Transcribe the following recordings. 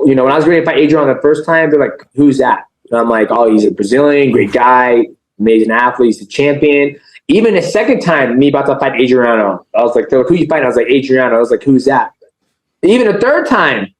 when I was ready to fight Adriano the first time, they're like, who's that? And I'm like, oh, he's a Brazilian, great guy, amazing athlete, he's a champion. Even the second time, me about to fight Adriano, I was like, they're like, who you fighting? I was like, Adriano. I was like, who's that? Even the third time,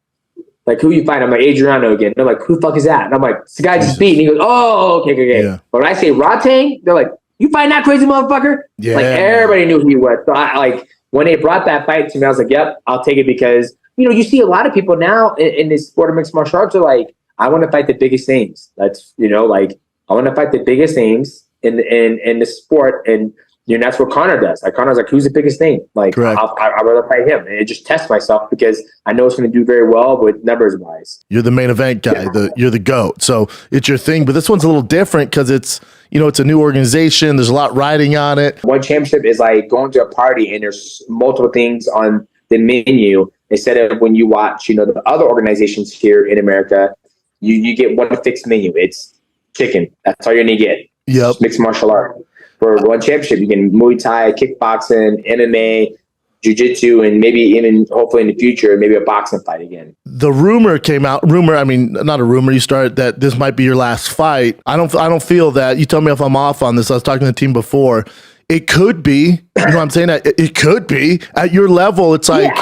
like, who you fighting? I'm like, Adriano again. They're like, who the fuck is that? And I'm like, it's the guy just beat. And he goes, oh, okay. Yeah. But when I say Ratang, they're like, you fighting that crazy motherfucker? Yeah. Like, everybody knew who he was. So when they brought that fight to me, I was like, yep, I'll take it because, you see a lot of people now in this sport of mixed martial arts are like, I want to fight the biggest names. That's, I want to fight the biggest names in the sport. And, that's what Conor does. Like, Conor's like, who's the biggest name? Like, I'd rather fight him. And it just tests myself because I know it's going to do very well with numbers-wise. You're the main event guy. You're the GOAT. So it's your thing. But this one's a little different because it's, it's a new organization. There's a lot riding on it. One championship is like going to a party and there's multiple things on the menu instead of when you watch, the other organizations here in America, you get one fixed menu. It's chicken. That's all you're going to get. Yep. Mixed martial art. For one championship, you can Muay Thai, kickboxing, MMA, jiu-jitsu, and maybe even hopefully in the future, maybe a boxing fight again. The rumor came out. Not a rumor. You started that this might be your last fight. I don't feel that. You tell me if I'm off on this. I was talking to the team before. It could be. You know what I'm saying? It could be at your level. It's like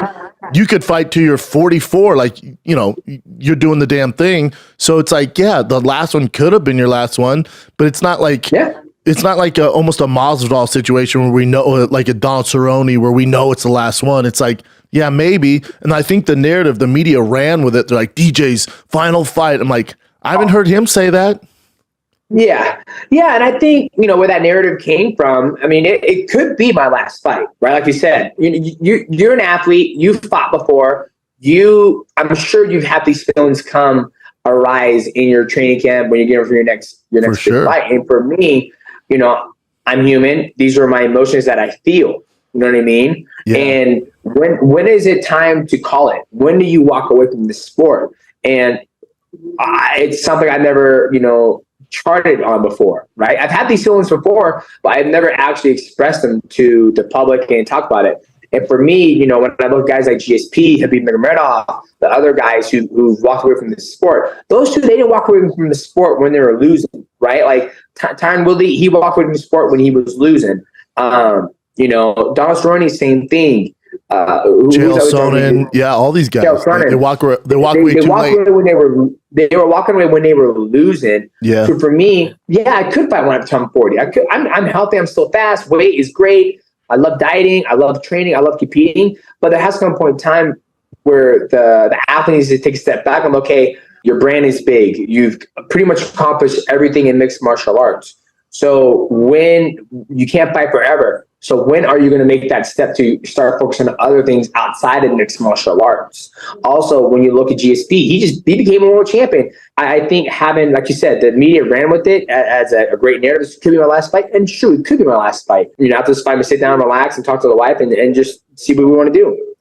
you could fight till you're 44. Like you're doing the damn thing. So it's like the last one could have been your last one, but it's not like It's not like almost a Masvidal situation where we know, like a Donald Cerrone, where we know it's the last one. It's like, yeah, maybe. And I think the narrative, the media ran with it. They're like, DJ's final fight. I'm like, I haven't heard him say that. Yeah. And I think, where that narrative came from, I mean, it could be my last fight, right? Like you said, you're an athlete. You've fought before. I'm sure you've had these feelings arise in your training camp when you're getting for your next big fight. And for me, I'm human. These are my emotions that I feel. You know what I mean? Yeah. And when is it time to call it? When do you walk away from the sport? And it's something I've never, charted on before, right? I've had these feelings before, but I've never actually expressed them to the public and talk about it. And for me, when I look at guys like GSP, Khabib Nurmagomedov, the other guys who walked away from the sport, those two, they didn't walk away from the sport when they were losing, right? Like Tyron Woodley, he walked away from the sport when he was losing. Donald Cerrone, same thing. Chael Sonnen, all these guys. They walk away too late. They were walking away when they were losing. Yeah. So for me, I could fight when I'm 40. I'm healthy. I'm still fast. Weight is great. I love dieting. I love training. I love competing. But there has to come a point in time where the athlete needs to take a step back. I'm okay. Your brand is big. You've pretty much accomplished everything in mixed martial arts. So when you can't fight forever. So when are you going to make that step to start focusing on other things outside of mixed martial arts? Also, when you look at GSP, he became a world champion. I think having, like you said, the media ran with it as a great narrative. This could be my last fight. And sure, it could be my last fight. After this fight, I sit down, relax, and talk to the wife and just see what we want to do.